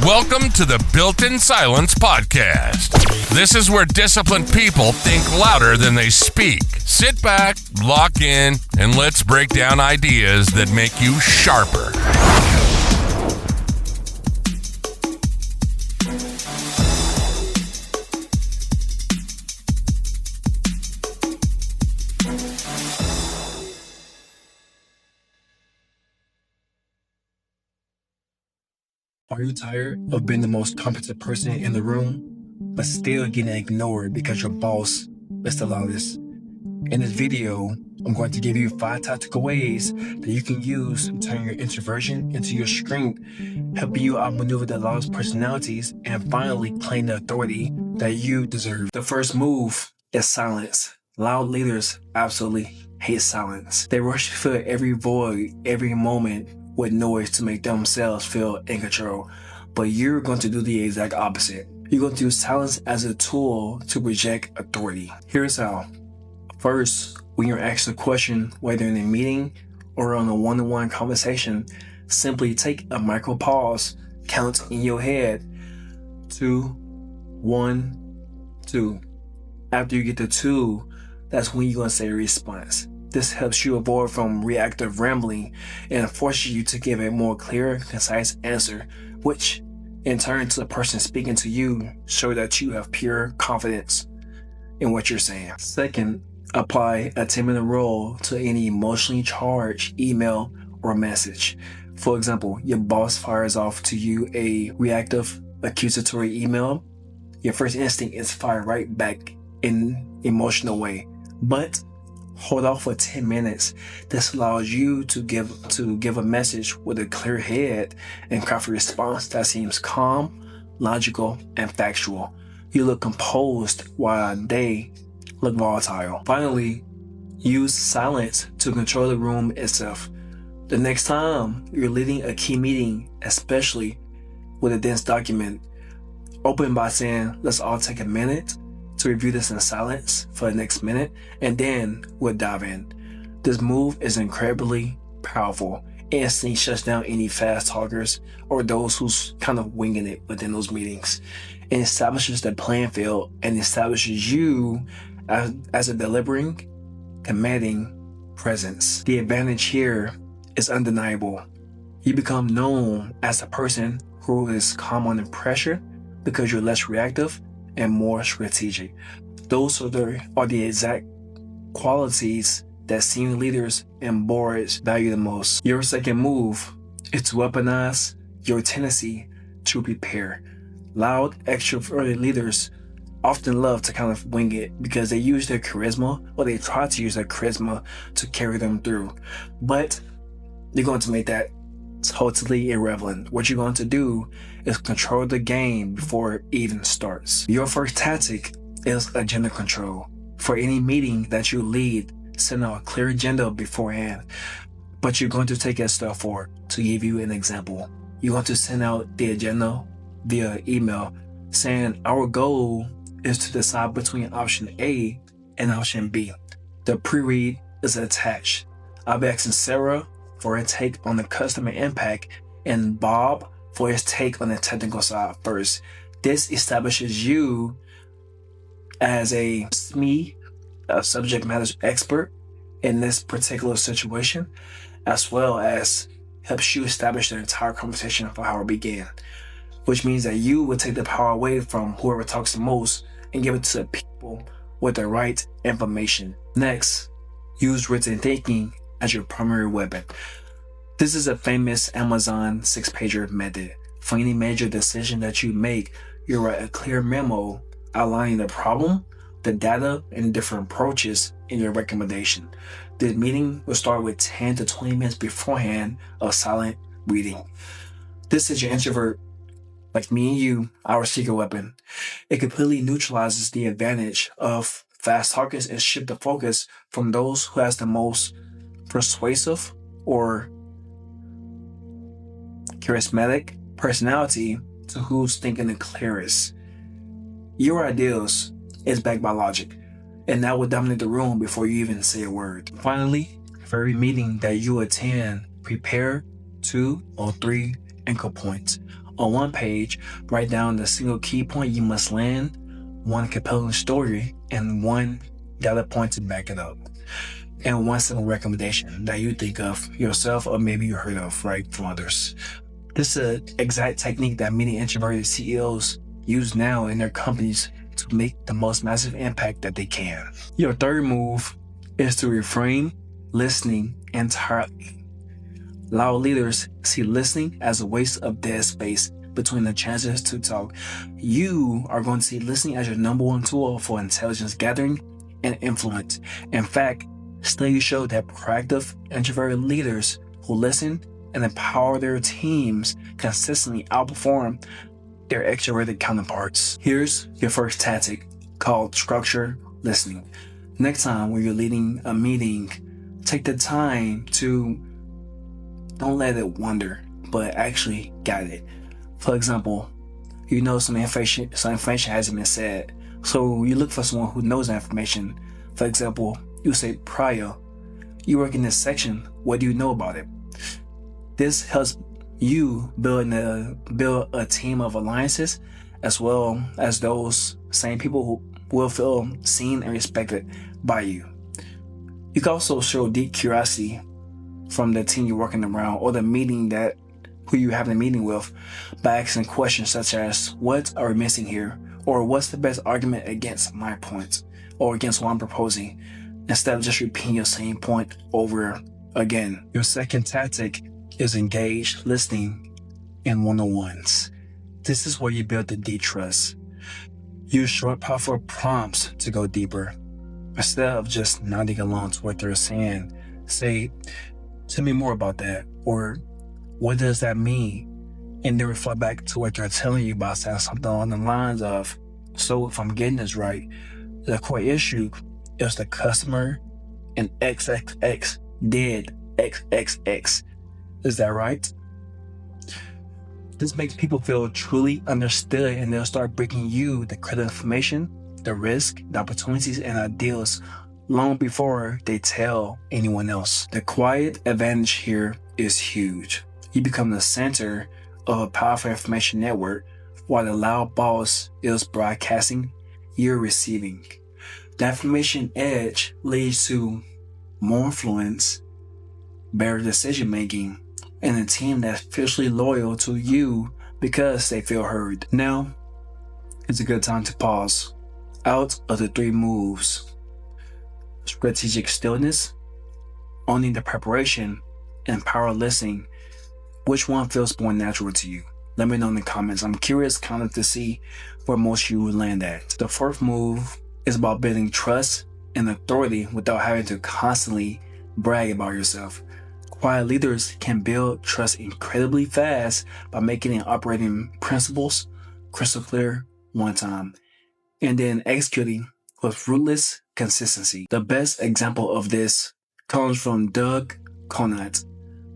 Welcome to the Built-in Silence Podcast. This is where disciplined people think louder than they speak. Sit back, lock in, and let's break down ideas that make you sharper. Are you tired of being the most competent person in the room, but still getting ignored because your boss is the loudest? In this video, I'm going to give you 5 tactical ways that you can use to turn your introversion into your strength, helping you outmaneuver the loudest personalities, and finally claim the authority that you deserve. The first move is silence. Loud leaders absolutely hate silence. They rush to fill every void, every moment, with noise to make themselves feel in control. But you're going to do the exact opposite. You're going to use silence as a tool to project authority. Here's how. First, when you're asked a question, whether in a meeting or on a one-on-one conversation, simply take a micro pause, count in your head 2, 1, 2. After you get to 2, that's when you're going to say a response. This helps you avoid from reactive rambling and forces you to give a more clear, concise answer, which in turn to the person speaking to you show that you have pure confidence in what you're saying. Second, apply a 10-minute rule to any emotionally charged email or message. For example, your boss fires off to you a reactive, accusatory email. Your first instinct is fire right back in an emotional way, but hold off for 10 minutes. This allows you to give a message with a clear head and craft a response that seems calm, logical, and factual. You look composed while they look volatile. Finally, use silence to control the room itself. The next time you're leading a key meeting, especially with a dense document, open by saying, "Let's all take a minute to review this in silence for the next minute, and then we'll dive in." This move is incredibly powerful. It instantly shuts down any fast talkers or those who's kind of winging it within those meetings. It establishes the playing field and establishes you as a delivering, commanding presence. The advantage here is undeniable. You become known as a person who is calm under pressure because you're less reactive and more strategic. Those are the exact qualities that senior leaders and boards value the most. Your second move is to weaponize your tendency to prepare. Loud, extroverted leaders often love to kind of wing it because they use their charisma, or they try to use their charisma to carry them through. But you're going to make that totally irrelevant. What you're going to do is control the game before it even starts. Your first tactic is agenda control. For any meeting that you lead, send out a clear agenda beforehand. But you're going to take a step forward. To give you an example, you're going to send out the agenda via email saying, "Our goal is to decide between option A and option B. The pre-read is attached. I'll be asking Sarah for a take on the customer impact and Bob for his take on the technical side first." This establishes you as a SME, a subject matter expert in this particular situation, as well as helps you establish the entire conversation for how it began, which means that you will take the power away from whoever talks the most and give it to the people with the right information. Next, use written thinking as your primary weapon. This is a famous Amazon 6-pager method. For any major decision that you make, you write a clear memo outlining the problem, the data, and different approaches in your recommendation. The meeting will start with 10 to 20 minutes beforehand of silent reading. This is your introvert, like me and you, our secret weapon. It completely neutralizes the advantage of fast talkers and shift the focus from those who has the most persuasive or charismatic personality to who's thinking the clearest. Your ideals is backed by logic, and that will dominate the room before you even say a word. Finally, for every meeting that you attend, prepare 2 or 3 anchor points. On one page, write down the single key point you must land, one compelling story, and one data point to back it up. And one simple recommendation that you think of yourself or maybe you heard of, right, from others. This is an exact technique that many introverted CEOs use now in their companies to make the most massive impact that they can. Your third move is to reframe listening entirely. Loud leaders see listening as a waste of dead space between the chances to talk. You are going to see listening as your number one tool for intelligence gathering and influence. In fact, studies show that proactive introverted leaders who listen and empower their teams consistently outperform their extroverted counterparts. Here's your first tactic called structure listening. Next time when you're leading a meeting, take the time to don't let it wander, but actually guide it. For example, you know some information hasn't been said, so you look for someone who knows that information. For example, you say, Priya, you work in this section, what do you know about it? This helps you build a team of alliances, as well as those same people who will feel seen and respected by you. You can also show deep curiosity from the team you're working around or the meeting who you have a meeting with by asking questions such as, what are we missing here? Or what's the best argument against my point or against what I'm proposing, instead of just repeating your same point over again. Your second tactic is engaged listening in one-on-ones. This is where you build the deep trust. Use short, powerful prompts to go deeper. Instead of just nodding along to what they're saying, say, tell me more about that, or what does that mean? And then refer back to what they're telling you about, saying something along the lines of, so if I'm getting this right, the core issue is the customer and XXX did XXX. Is that right? This makes people feel truly understood, and they'll start bringing you the critical information, the risk, the opportunities, and ideals long before they tell anyone else. The quiet advantage here is huge. You become the center of a powerful information network, while the loud boss is broadcasting, you're receiving. The information edge leads to more influence, better decision making, and a team that's fiercely loyal to you because they feel heard. Now, it's a good time to pause. Out of the three moves, strategic stillness, owning the preparation, and power listening, which one feels more natural to you? Let me know in the comments. I'm curious kind of to see where most of you would land at. The fourth move is about building trust and authority without having to constantly brag about yourself. Quiet leaders can build trust incredibly fast by making and operating principles crystal clear one time, and then executing with ruthless consistency. The best example of this comes from Doug Conant,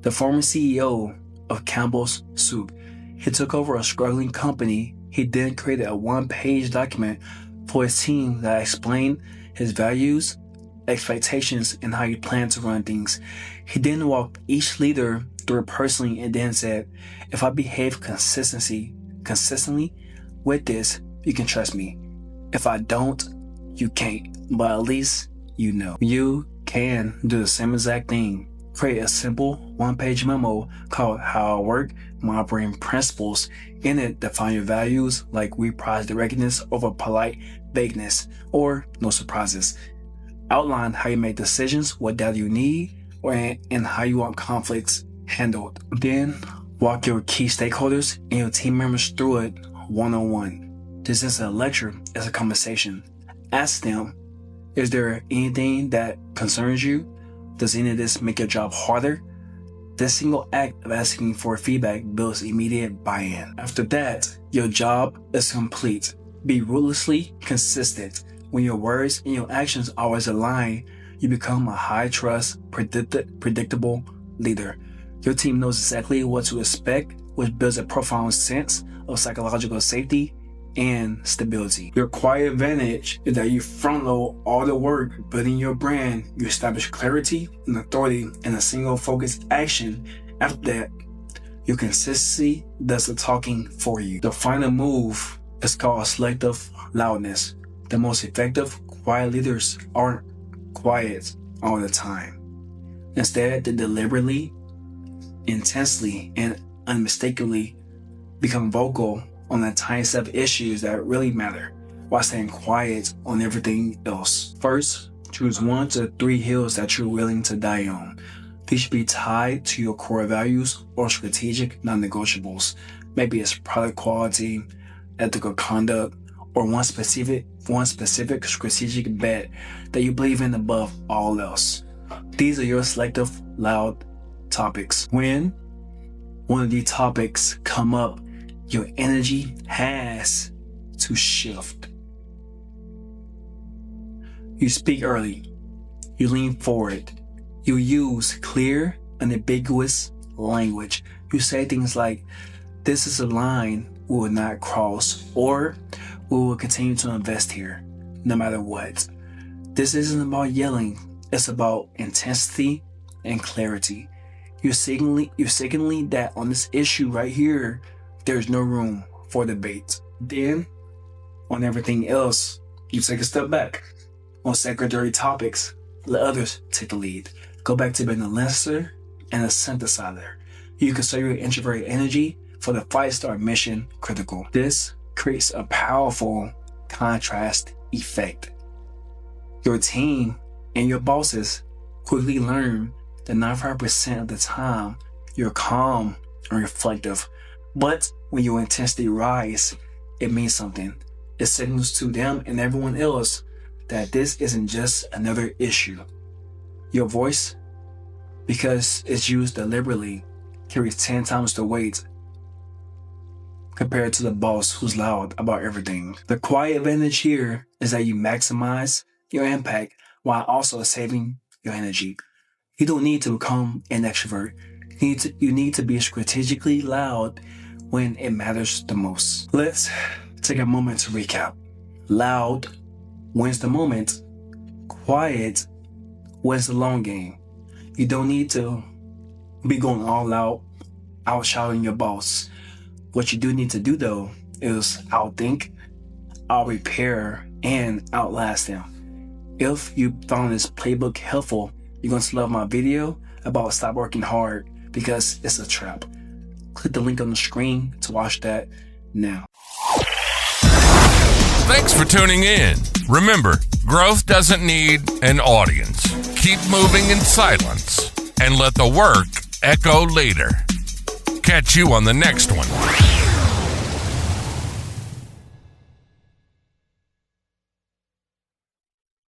the former CEO of Campbell's Soup. He took over a struggling company. He then created a one-page document for his team that explained his values, expectations, and how he planned to run things. He then walked each leader through it personally and then said, if I behave consistently with this, you can trust me. If I don't, you can't, but at least you know. You can do the same exact thing. Create a simple one-page memo called How I Work, My Operating Principles. In it, define your values like we prize directness over polite vagueness or no surprises. Outline how you make decisions, what data you need, and how you want conflicts handled. Then walk your key stakeholders and your team members through it one-on-one. This isn't a lecture, it's a conversation. Ask them, is there anything that concerns you? Does any of this make your job harder? This single act of asking for feedback builds immediate buy-in. After that, your job is complete. Be ruthlessly consistent. When your words and your actions always align, you become a high-trust, predictable leader. Your team knows exactly what to expect, which builds a profound sense of psychological safety and stability. Your quiet advantage is that you front-load all the work building your brand. You establish clarity and authority in a single focused action. After that, Your consistency does the talking for you. The final move is called selective loudness. The most effective quiet leaders aren't quiet all the time. Instead, they deliberately, intensely, and unmistakably become vocal on the tiny set of issues that really matter, while staying quiet on everything else. First, choose 1 to 3 hills that you're willing to die on. These should be tied to your core values or strategic non-negotiables. Maybe it's product quality, ethical conduct, or one specific strategic bet that you believe in above all else. These are your selective loud topics. When one of these topics come up, your energy has to shift. You speak early. You lean forward. You use clear, unambiguous language. You say things like, "This is a line we will not cross," or "We will continue to invest here, no matter what." This isn't about yelling. It's about intensity and clarity. You're signaling that on this issue right here, there's no room for debate. Then, on everything else, you take a step back. On secondary topics, let others take the lead. Go back to being a listener and a synthesizer. You consider your introverted energy for the 5-star mission critical. This creates a powerful contrast effect. Your team and your bosses quickly learn that 95% of the time you're calm and reflective. But when your intensity rises, it means something. It signals to them and everyone else that this isn't just another issue. Your voice, because it's used deliberately, carries 10 times the weight compared to the boss who's loud about everything. The quiet advantage here is that you maximize your impact while also saving your energy. You don't need to become an extrovert. You need to be strategically loud when it matters the most. Let's take a moment to recap. Loud wins the moment. Quiet wins the long game. You don't need to be going all out shouting your boss. What you do need to do though is outthink, out-repair, and outlast them. If you found this playbook helpful, you're going to love my video about stop working hard because it's a trap. Click the link on the screen to watch that now. Thanks for tuning in. Remember, growth doesn't need an audience. Keep moving in silence and let the work echo later. Catch you on the next one.